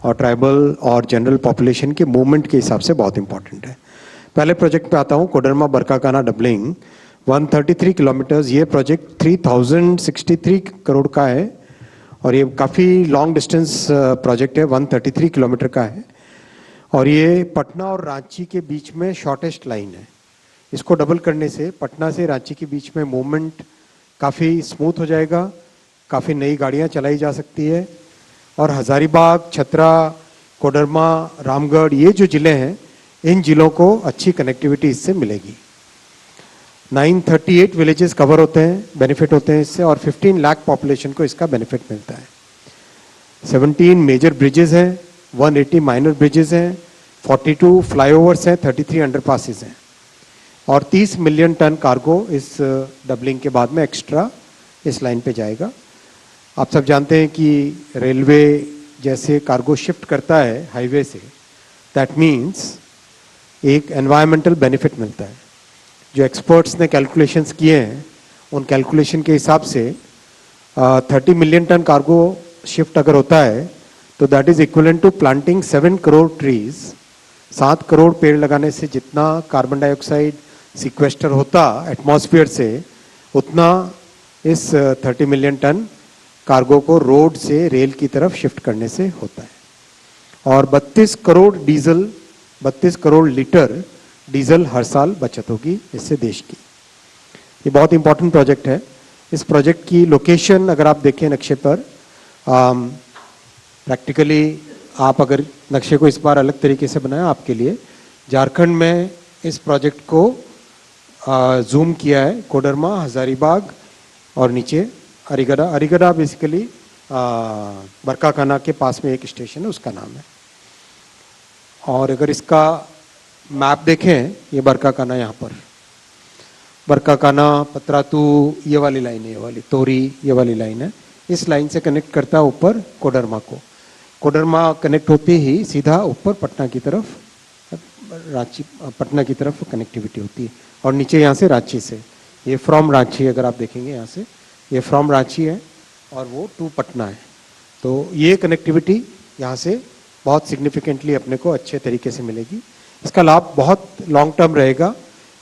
और ट्राइबल और general population के मूवमेंट के हिसाब से बहुत इंपॉर्टेंट है। पहले प्रोजेक्ट पे आता हूँ, कोडरमा बरकाकाना डबलिंग 133 किलोमीटर्स। ये प्रोजेक्ट 3063 करोड़ का है और ये काफ़ी लॉन्ग डिस्टेंस प्रोजेक्ट है, 133 किलोमीटर का है और ये पटना और रांची के बीच में शॉर्टेस्ट लाइन है। इसको डबल करने से पटना से रांची के बीच में मूवमेंट काफ़ी स्मूथ हो जाएगा, काफ़ी नई गाड़ियाँ चलाई जा सकती है और हज़ारीबाग, छतरा, कोडरमा, रामगढ़ ये जो ज़िले हैं, इन ज़िलों को अच्छी कनेक्टिविटी इससे मिलेगी। 938 विलेजेस कवर होते हैं, बेनिफिट होते हैं इससे और 15 लाख पॉपुलेशन को इसका बेनिफिट मिलता है। 17 मेजर ब्रिजेस हैं, 180 माइनर ब्रिजेस हैं, 42 फ्लाईओवर्स हैं, 33 अंडरपासेस हैं और 30 मिलियन टन कार्गो इस डबलिंग के बाद में एक्स्ट्रा इस लाइन पे जाएगा। आप सब जानते हैं कि रेलवे जैसे कार्गो शिफ्ट करता है हाईवे से, दैट मीन्स एक एनवायरमेंटल बेनिफिट मिलता है। जो एक्सपर्ट्स ने कैलकुलेशंस किए हैं उन कैलकुलेशन के हिसाब से 30 मिलियन टन कार्गो शिफ्ट अगर होता है तो that is equivalent to planting 7 crore trees. 7 crore पेड़ लगाने से जितना कार्बन डाइऑक्साइड सिक्वेस्टर होता एटमॉस्फेयर से, उतना इस 30 मिलियन टन कार्गो को रोड से रेल की तरफ शिफ्ट करने से होता है। और 32 करोड़ लीटर डीजल हर साल बचत होगी इससे देश की। ये बहुत इंपॉर्टेंट प्रोजेक्ट है। इस प्रोजेक्ट की लोकेशन अगर आप देखें नक्शे पर, प्रैक्टिकली आप अगर नक्शे को इस बार अलग तरीके से बनाया आपके लिए, झारखंड में इस प्रोजेक्ट को जूम किया है। कोडरमा, हजारीबाग और नीचे अरीगढ़ा। अरीगढ़ा बेसिकली बरकाकाना के पास में एक स्टेशन है, उसका नाम है। और अगर इसका मैप देखें, ये बरकाकाना, यहाँ पर बरकाकाना, पतरातू, ये वाली लाइन है, ये वाली तोरी, ये वाली लाइन है। इस लाइन से कनेक्ट करता है ऊपर कोडरमा को। कोडरमा कनेक्ट होते ही सीधा ऊपर पटना की तरफ, रांची पटना की तरफ कनेक्टिविटी होती है और नीचे यहाँ से रांची से, ये फ्रॉम रांची अगर आप देखेंगे यहाँ से, ये फ्रॉम रांची है और वो टू पटना है। तो ये कनेक्टिविटी यहाँ से बहुत सिग्निफिकेंटली अपने को अच्छे तरीके से मिलेगी। इसका लाभ बहुत लॉन्ग टर्म रहेगा।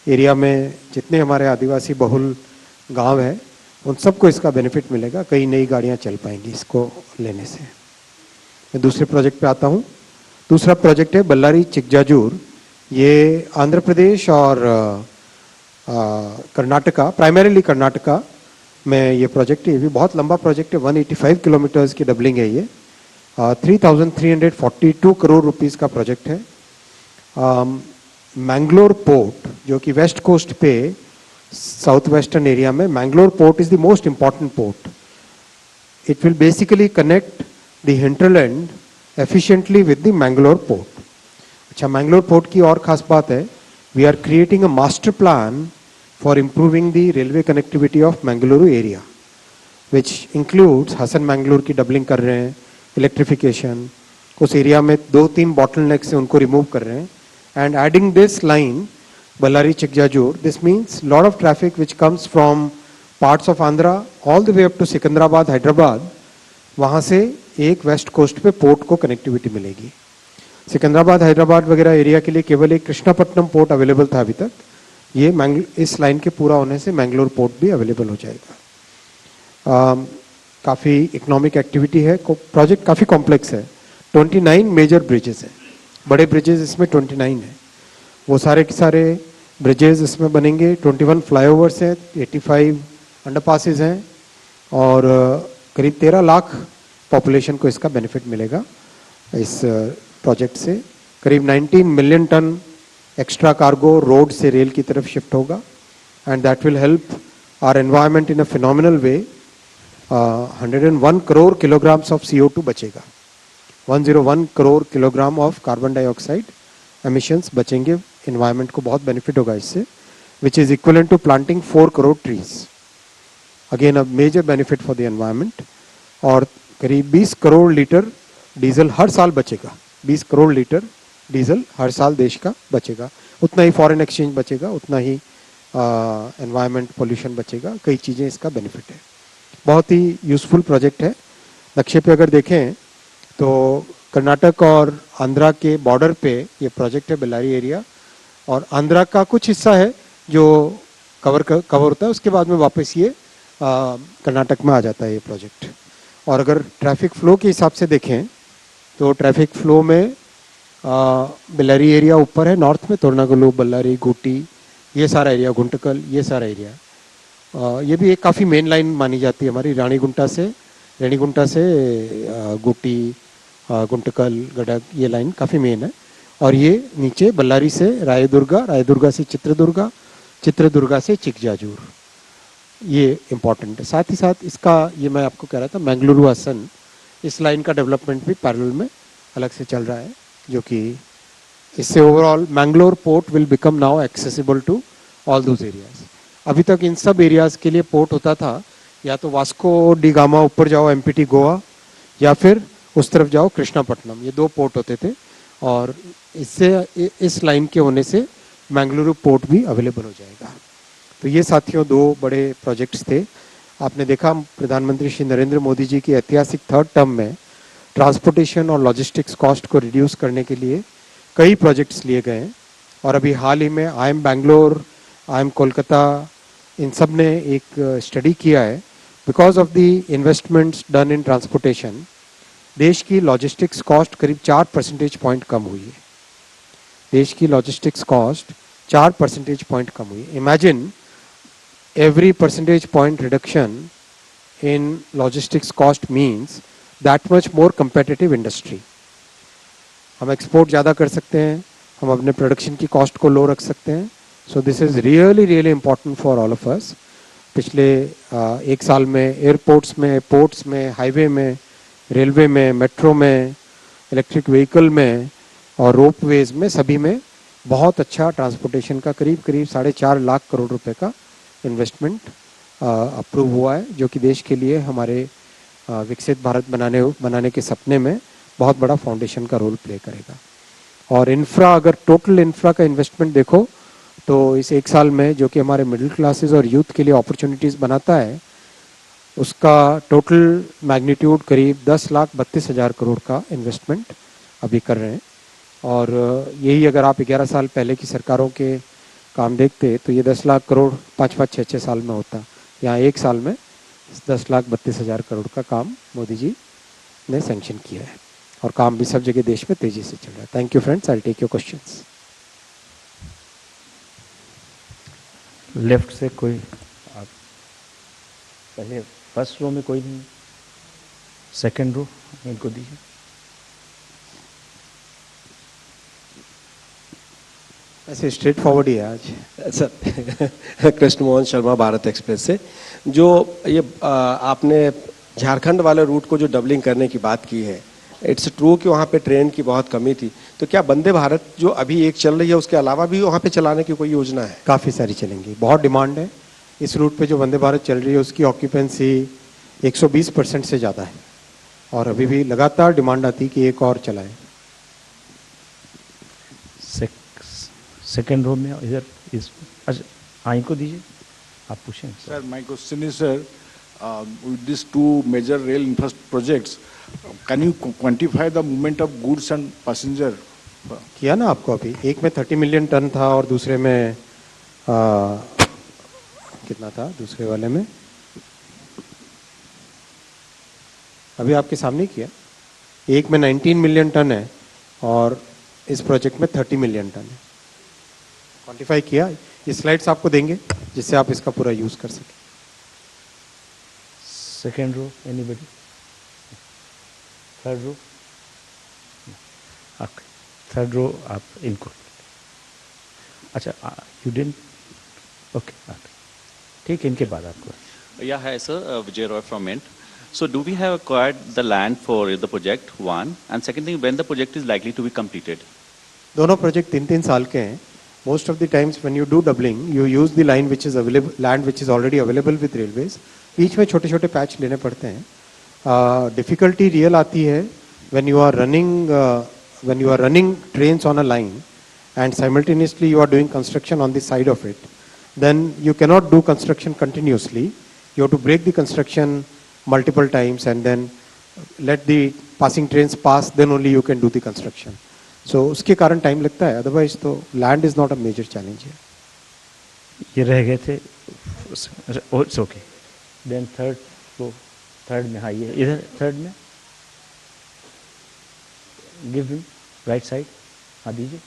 एरिया में जितने हमारे आदिवासी बहुल गांव हैं उन सबको इसका बेनिफिट मिलेगा। कई नई गाड़ियां चल पाएंगी इसको लेने से। मैं दूसरे प्रोजेक्ट पे आता हूँ। दूसरा प्रोजेक्ट है बल्लारी चिकजाजूर। ये आंध्र प्रदेश और कर्नाटका, प्राइमरीली कर्नाटका में ये प्रोजेक्ट है। ये भी बहुत लंबा प्रोजेक्ट है, 185 किलोमीटर्स की डबलिंग है ये। 3,342 करोड़ रुपीस का प्रोजेक्ट है। मैंगलोर पोर्ट जो कि वेस्ट कोस्ट पे साउथ वेस्टर्न एरिया में, Mangalore port is the most important port. It will basically connect the hinterland efficiently with the Mangalore port. अच्छा, मैंगलोर पोर्ट की और खास बात है, we are creating a master plan for improving the railway connectivity of Mangaluru area, which includes Hassan Mangalore की doubling कर रहे हैं, इलेक्ट्रिफिकेशन, उस एरिया में 2-3 बॉटलनेक से उनको रिमूव कर रहे हैं। And adding this line Ballari Chikjajur, this means lot of traffic which comes from parts of Andhra all the way up to Secunderabad, Hyderabad, वहाँ से एक वेस्ट कोस्ट पे पोर्ट को कनेक्टिविटी मिलेगी। सिकंदराबाद, हैदराबाद वगैरह एरिया के लिए केवल एक कृष्णापट्टनम पोर्ट अवेलेबल था अभी तक। ये इस लाइन के पूरा होने से मैंगलोर पोर्ट भी अवेलेबल हो जाएगा। काफ़ी इकोनॉमिक एक्टिविटी है। प्रोजेक्ट काफ़ी कॉम्प्लेक्स है। 29 मेजर ब्रिजेस हैं, बड़े ब्रिजेस इसमें 29 हैं। वो सारे के सारे ब्रिजेस इसमें बनेंगे। 21 फ्लाईओवर्स हैं, 85 अंडरपासेस हैं और करीब 13 लाख पॉपुलेशन को इसका बेनिफिट मिलेगा इस प्रोजेक्ट से। करीब 19 million ton extra cargo road से रेल की तरफ शिफ्ट होगा and that will help our environment in a phenomenal way. 101 crore kilograms of CO2 बचेगा। 101 crore kilogram of carbon dioxide emissions बचेंगे। एनवायरनमेंट को बहुत बेनिफिट होगा इससे, which is equivalent to planting 4 crore trees. Again a major benefit for the environment. और करीब 20 crore litre diesel हर साल बचेगा। 20 करोड़ लीटर डीजल हर साल देश का बचेगा। उतना ही फॉरेन एक्सचेंज बचेगा, उतना ही एनवायरनमेंट पोल्यूशन बचेगा। कई चीज़ें इसका बेनिफिट है। बहुत ही यूजफुल प्रोजेक्ट है। नक्शे पे अगर देखें तो कर्नाटक और आंध्रा के बॉर्डर पे ये प्रोजेक्ट है, बेल्लारी एरिया, और आंध्रा का कुछ हिस्सा है जो कवर होता है, उसके बाद में वापस ये कर्नाटक में आ जाता है ये प्रोजेक्ट। और अगर ट्रैफिक फ्लो के हिसाब से देखें तो ट्रैफिक फ्लो में बेल्लारी एरिया ऊपर है नॉर्थ में, तोरनागुलु, बल्लारी, गुटी, ये सारा एरिया, गुंटकल, ये सारा एरिया। ये भी एक काफ़ी मेन लाइन मानी जाती है हमारी, रेणीगुंटा से गुटी, गुंटकल, गडक, ये लाइन काफ़ी मेन है। और ये नीचे बल्लारी से रायदुर्गा, रायदुर्गा से चित्रदुर्गा, चित्रदुर्गा से चिकजाजूर, ये इम्पॉर्टेंट है। साथ ही साथ इसका, ये मैं आपको कह रहा था, मैंगलुरु हसन, इस लाइन का डेवलपमेंट भी पैरेलल में अलग से चल रहा है, जो कि इससे overall Mangalore port will become now accessible to all those areas. अभी तक इन सब एरियाज के लिए पोर्ट होता था या तो वास्को डी गामा ऊपर जाओ एमपीटी गोवा, या फिर उस तरफ जाओ कृष्णापट्टनम, ये दो पोर्ट होते थे। और इससे, इस लाइन के होने से मैंगलुरु पोर्ट भी अवेलेबल हो जाएगा। तो ये साथियों दो बड़े प्रोजेक्ट्स थे। आपने देखा प्रधानमंत्री श्री नरेंद्र मोदी जी की ऐतिहासिक थर्ड टर्म में ट्रांसपोर्टेशन और लॉजिस्टिक्स कॉस्ट को रिड्यूस करने के लिए कई प्रोजेक्ट्स लिए गए हैं। और अभी हाल ही में IIM Bangalore, IIM Kolkata, इन सब ने एक स्टडी किया है, because of the investments done in transportation देश की लॉजिस्टिक्स कॉस्ट करीब 4 परसेंटेज पॉइंट कम हुई है। देश की लॉजिस्टिक्स कॉस्ट 4 परसेंटेज पॉइंट कम हुई है। Imagine every percentage point reduction in logistics cost means that much more competitive industry. हम एक्सपोर्ट ज़्यादा कर सकते हैं, हम अपने प्रोडक्शन की कॉस्ट को लो रख सकते हैं। So this is really really important for all of us. पिछले एक साल में एयरपोर्ट्स में, पोर्ट्स में, हाईवे में, रेलवे में, मेट्रो में, इलेक्ट्रिक व्हीकल में और रोपवेज में, सभी में बहुत अच्छा ट्रांसपोर्टेशन का करीब 4.5 लाख करोड़ रुपए का इन्वेस्टमेंट अप्रूव हुआ है, जो कि देश के लिए हमारे विकसित भारत बनाने के सपने में बहुत बड़ा फाउंडेशन का रोल प्ले करेगा। और इंफ्रा, अगर टोटल इंफ्रा का इन्वेस्टमेंट देखो तो इस एक साल में, जो कि हमारे मिडिल क्लासेस और यूथ के लिए अपॉर्चुनिटीज़ बनाता है, उसका टोटल मैग्नीट्यूड करीब 10,32,000 करोड़ का इन्वेस्टमेंट अभी कर रहे हैं। और यही अगर आप 11 साल पहले की सरकारों के काम देखते तो ये 10 लाख करोड़ 5-5, 6-6 साल में होता। यहाँ एक साल में 10,32,000 करोड़ का काम मोदी जी ने सैंक्शन किया है, और काम भी सब जगह देश में तेजी से चल रहा है। Thank you friends, I will take your questions. Left से कोई, आप पहले फर्स्ट रो में कोई नहीं, सेकंड रो इनको दीजिए। ऐसे स्ट्रेट फॉरवर्ड ही है आज सर। कृष्ण मोहन शर्मा, भारत एक्सप्रेस से। जो ये आपने झारखंड वाले रूट को जो डबलिंग करने की बात की है, इट्स ट्रू कि वहाँ पे ट्रेन की बहुत कमी थी, तो क्या वंदे भारत जो अभी एक चल रही है उसके अलावा भी वहाँ पे चलाने की कोई योजना है? काफ़ी सारी चलेंगी, बहुत डिमांड है इस रूट पे। जो वंदे भारत चल रही है उसकी ऑक्यूपेंसी 120% से ज़्यादा है, और अभी भी लगातार डिमांड आती है कि एक और चलाएं। सेकेंड रो में इधर, इस आई को दीजिए, आप पूछें। Sir, my question is sir, with these two major rail infrastructure projects, can you quantify the movement of goods and passenger? किया ना आपको अभी, एक में 30 मिलियन टन था और दूसरे में कितना था, दूसरे वाले में अभी आपके सामने किया। एक में 19 मिलियन टन है और इस प्रोजेक्ट में 30 मिलियन टन है। क्वांटिफाई किया, ये स्लाइड्स आपको देंगे जिससे आप इसका पूरा यूज कर सकें। Second row, anybody? Third row? Third row आप इनको, अच्छा यू डिडंट, ओके ठीक, इनके बाद आपको। Yeah, hi sir, Vijay Roy from Mint. So do we have acquired the land for the project, one? And second thing, when the project is likely to be completed? दोनों project 3-3 साल के हैं। Most of the times when you do doubling, you use the line which is available, land which is already available with railways. बीच में छोटे छोटे patch लेने पड़ते हैं। डिफिकल्टी रियल आती है when you are running trains on a line and simultaneously you are doing construction on the side of it. Then you cannot do construction continuously. You have to break the construction multiple times and then let the passing trains pass, then only you can do the construction. So उसके कारण time लगता है, otherwise तो land is not a major challenge है. ये रह गए थे, it's okay. Then third floor, third में, हाँ ये इधर थर्ड में, गिव हिम राइट साइड, हाँ दीजिए.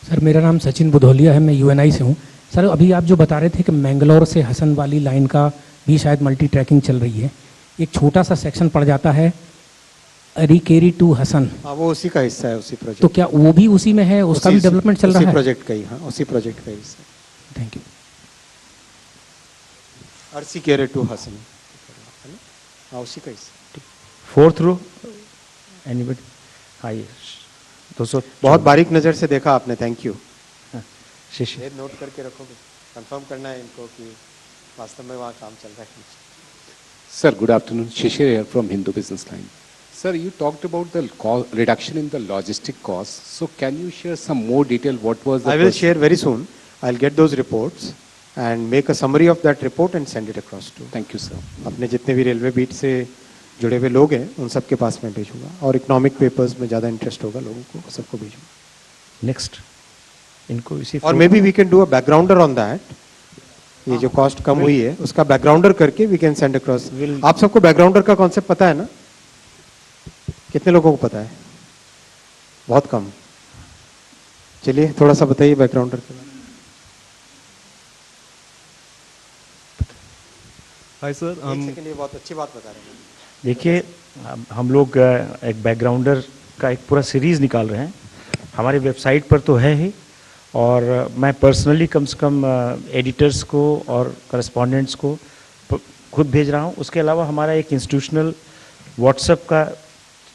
सर मेरा नाम सचिन बुधौलिया है, मैं यूएनआई से हूँ. सर अभी आप जो बता रहे थे कि मैंगलोर से हसन वाली लाइन का भी शायद मल्टी ट्रैकिंग चल रही है, एक छोटा सा सेक्शन पड़ जाता है अरीकेरी टू हसन. हाँ वो उसी का हिस्सा है, उसी प्रोजेक्ट. तो क्या वो भी उसी में है, उसका भी डेवलपमेंट चल रहा है? उसी प्रोजेक्ट का ही, हाँ उसी प्रोजेक्ट का हिस्सा. Thank you. Arsikere to Hassan, हाँ उसी का हिस्सा. Fourth row, anybody? हाँ ये 200. बहुत बारीक नज़र से देखा आपने, थैंक यू. शिशिर. ये नोट करके रखोगे, कंफर्म करना है इनको कि वास्तव में वहाँ काम चल रहा है. Sir, good afternoon. Shishir here from Hindu Business Line. Sir, you talked about the reduction in the logistic costs. So can you share some more detail? What was the... I will share very soon. I'll get those reports and make a summary of that report and send it across to. Thank you, sir. अपने जितने भी railway beat से जुड़े हुए लोग हैं उन सबके पास मैं भेजूंगा, और इकोनॉमिक पेपर्स में ज़्यादा इंटरेस्ट होगा लोगों को, सबको भेजूंगा. नेक्स्ट इनको इसी और may be we can do a backgrounder on that. ये जो कॉस्ट कम हुई है उसका बैकग्राउंडर करके वी कैन सेंड अक्रॉस. आप सबको बैकग्राउंडर का कॉन्सेप्ट पता है ना? कितने लोगों को पता है? बहुत कम. चलिए थोड़ा सा बताइए बैकग्राउंडर के बारे में. हाय सर, एक सेकंड, ये बहुत अच्छी बात बता रहे हैं. देखिए, हम लोग एक बैकग्राउंडर का एक पूरा सीरीज़ निकाल रहे हैं. हमारी वेबसाइट पर तो है ही, और मैं पर्सनली कम से कम एडिटर्स को और करस्पॉन्डेंट्स को खुद भेज रहा हूँ. उसके अलावा हमारा एक इंस्टीट्यूशनल व्हाट्सएप का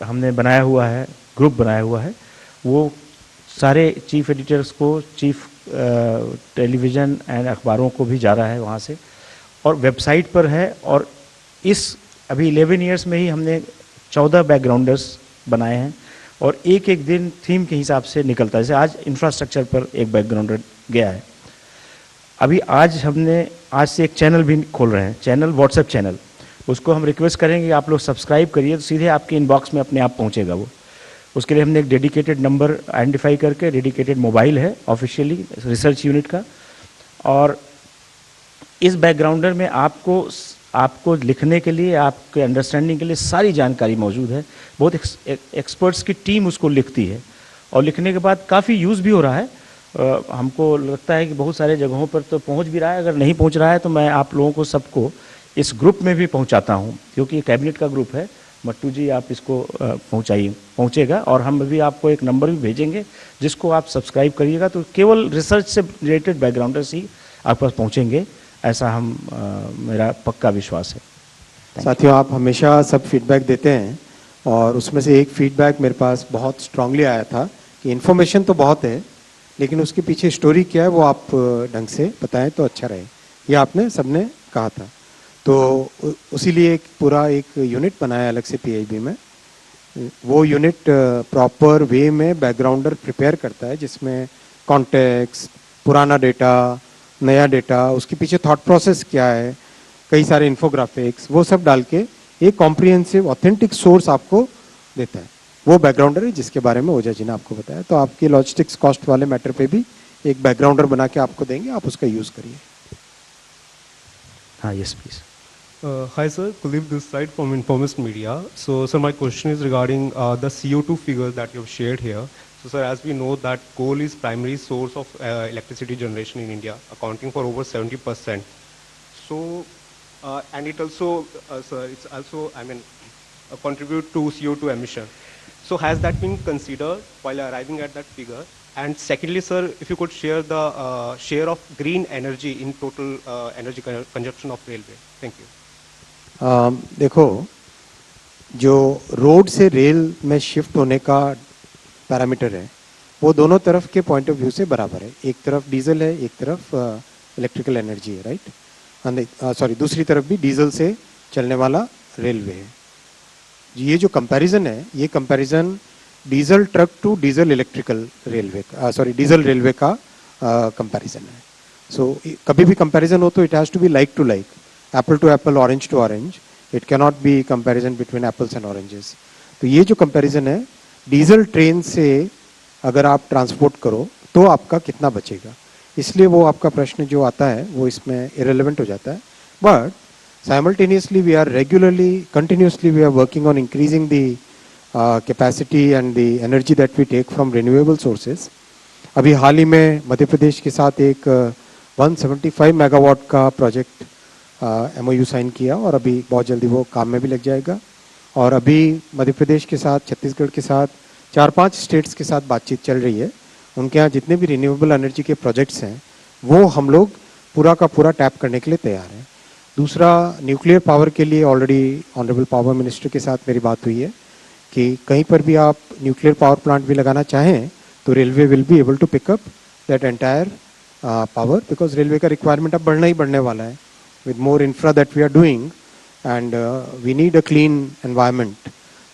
हमने बनाया हुआ है, ग्रुप बनाया हुआ है. वो सारे चीफ एडिटर्स को, चीफ टेलीविज़न एंड अखबारों को भी जा रहा है वहाँ से, और वेबसाइट पर है. और इस अभी 11 ईयर्स में ही हमने 14 बैकग्राउंडर्स बनाए हैं, और एक एक दिन थीम के हिसाब से निकलता है. जैसे आज इंफ्रास्ट्रक्चर पर एक बैकग्राउंडर गया है. अभी आज से एक चैनल भी खोल रहे हैं, चैनल व्हाट्सएप चैनल. उसको हम रिक्वेस्ट करेंगे आप लोग सब्सक्राइब करिए, तो सीधे आपके इनबॉक्स में अपने आप पहुंचेगा वो. उसके लिए हमने एक डेडिकेटेड नंबर आइडेंटिफाई करके, डेडिकेटेड मोबाइल है ऑफिशियली रिसर्च यूनिट का. और इस बैकग्राउंडर में आपको लिखने के लिए, आपके अंडरस्टैंडिंग के लिए सारी जानकारी मौजूद है. बहुत एक्सपर्ट्स की टीम उसको लिखती है, और लिखने के बाद काफ़ी यूज़ भी हो रहा है. हमको लगता है कि बहुत सारे जगहों पर तो पहुंच भी रहा है. अगर नहीं पहुंच रहा है तो मैं आप लोगों को सबको इस ग्रुप में भी पहुंचाता हूं, क्योंकि ये कैबिनेट का ग्रुप है. मट्टू जी आप इसको पहुंचेगा, और हम भी आपको एक नंबर भी भेजेंगे जिसको आप सब्सक्राइब करिएगा, तो केवल रिसर्च से रिलेटेड बैकग्राउंडर्स ही आपके पास पहुँचेंगे. ऐसा मेरा पक्का विश्वास है. साथियों, आप हमेशा सब फीडबैक देते हैं, और उसमें से एक फीडबैक मेरे पास बहुत स्ट्रांगली आया था कि इन्फॉर्मेशन तो बहुत है, लेकिन उसके पीछे स्टोरी क्या है वो आप ढंग से बताएं तो अच्छा रहे. ये आपने सबने कहा था. तो उसीलिए एक यूनिट बनाया अलग से पीएचबी में. वो यूनिट प्रॉपर वे में बैकग्राउंडर प्रिपेयर करता है, जिसमें कॉन्टेक्स्ट, पुराना डेटा, नया डेटा, उसके पीछे थॉट प्रोसेस क्या है, कई सारे इन्फोग्राफिक्स, वो सब डाल के एक कॉम्प्रिहेंसिव ऑथेंटिक सोर्स आपको देता है. वो बैकग्राउंडर है जिसके बारे में ओझा जी ने आपको बताया. तो आपके लॉजिस्टिक्स कॉस्ट वाले मैटर पे भी एक बैकग्राउंडर बना के आपको देंगे, आप उसका यूज़ करिए. हाँ, yes please. Hi sir, Kuldeep this side from Informist Media. So sir, my question is regarding the CO2 figures that you have shared here. So sir, as we know that coal is primary source of electricity generation in India, accounting for over 70%. So, and it also, sir, it's also, contribute to CO2 emission. So has that been considered while arriving at that figure? And secondly, sir, if you could share the share of green energy in total energy consumption of railway. Thank you. देखो, जो road से rail में shift होने का parameter है वो दोनों तरफ के पॉइंट ऑफ व्यू से बराबर है. एक तरफ डीजल है, एक तरफ इलेक्ट्रिकल एनर्जी है, राइट. सॉरी, दूसरी तरफ भी डीजल से चलने वाला रेलवे है. ये जो कंपैरिजन है, ये comparison diesel truck to diesel electrical railway का, सॉरी डीजल रेलवे का कंपैरिजन है. सो कभी भी कंपैरिजन हो तो it has to be like to like. Apple to apple, orange to orange, it cannot be comparison between apples and oranges. तो ये जो कंपैरिजन है, डीजल ट्रेन से अगर आप ट्रांसपोर्ट करो तो आपका कितना बचेगा, इसलिए वो आपका प्रश्न जो आता है वो इसमें इरेलेवेंट हो जाता है। But simultaneously we are regularly, continuously we are working on increasing the capacity and the energy that we take from renewable sources. अभी हाल ही में मध्य प्रदेश के साथ एक 175 मेगावाट का प्रोजेक्ट MOU साइन किया और अभी बहुत जल्दी वो काम में भी लग जाएगा। और अभी मध्य प्रदेश के साथ, छत्तीसगढ़ के साथ, 4-5 स्टेट्स के साथ बातचीत चल रही है। उनके यहाँ जितने भी रिन्यूएबल एनर्जी के प्रोजेक्ट्स हैं वो हम लोग पूरा का पूरा टैप करने के लिए तैयार हैं। दूसरा, न्यूक्लियर पावर के लिए ऑलरेडी ऑनरेबल पावर मिनिस्टर के साथ मेरी बात हुई है कि कहीं पर भी आप न्यूक्लियर पावर प्लांट भी लगाना चाहें तो railway will be able to pick up that entire power, because railway का रिक्वायरमेंट अब बढ़ना ही बढ़ने वाला है with more infra that we are doing and we need a clean environment.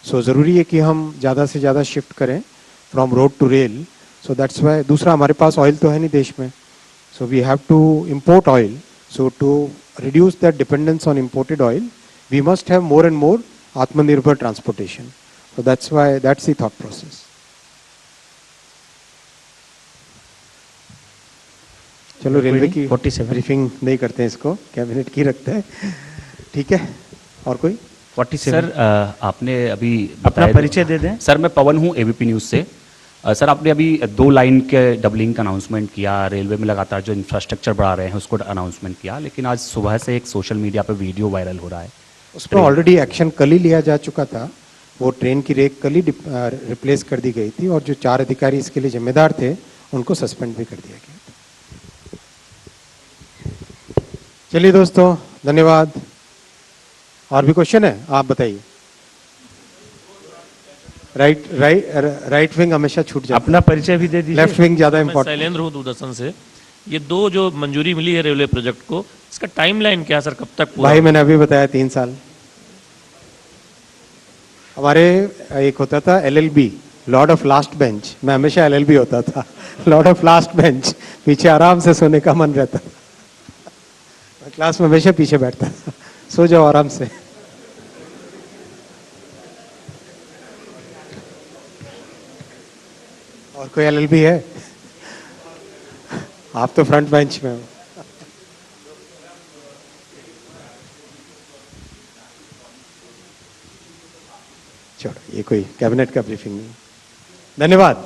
So ज़रूरी है कि हम ज़्यादा से ज़्यादा शिफ्ट करें from road to rail. So that's why, दूसरा हमारे पास ऑयल तो है नहीं देश में, so we have to import oil. So to reduce that dependence on imported oil, we must have more and more आत्मनिर्भर transportation. So that's why, that's the thought process. चलो railway की 47 ब्रीफिंग नहीं करते हैं, इसको कैबिनेट की रखते हैं, ठीक है। और कोई 47 सर आपने अभी अपना बताया- परिचय दे दें। सर मैं पवन हूँ ABP न्यूज़ से। सर आपने अभी 2 लाइन के डबलिंग का अनाउंसमेंट किया, रेलवे में लगातार जो इंफ्रास्ट्रक्चर बढ़ा रहे हैं उसको अनाउंसमेंट किया, लेकिन आज सुबह से एक सोशल मीडिया पर वीडियो वायरल हो रहा है। उस पर ऑलरेडी एक्शन कल ही लिया जा चुका था। वो ट्रेन की रेक कल ही रिप्लेस कर दी गई थी और जो 4 अधिकारी इसके लिए जिम्मेदार थे उनको सस्पेंड भी कर दिया गया। चलिए दोस्तों, धन्यवाद। और भी क्वेश्चन है, आप बताइए। राइट विंग हमेशा छूट जाता अपना परिचय भी दे है, दीजिए। लेफ्ट विंग ज्यादा मैं इंपॉर्टेंट। शैलेंद्र हूँ दूरदर्शन से। ये 2 जो मंजूरी मिली है रेलवे प्रोजेक्ट को, इसका टाइमलाइन क्या है सर, कब तक पूरा भाई होगा? मैंने अभी बताया 3 साल। हमारे एक होता था LLB, Lord of last bench, मैं हमेशा LLB होता था, लॉर्ड ऑफ लास्ट बेंच, पीछे आराम से सोने का मन रहता था। मैं क्लास में हमेशा पीछे बैठता था, सो जाओ आराम से। और कोई LLB है? आप तो फ्रंट बेंच में हो। चलो, ये कोई कैबिनेट का ब्रीफिंग नहीं। धन्यवाद।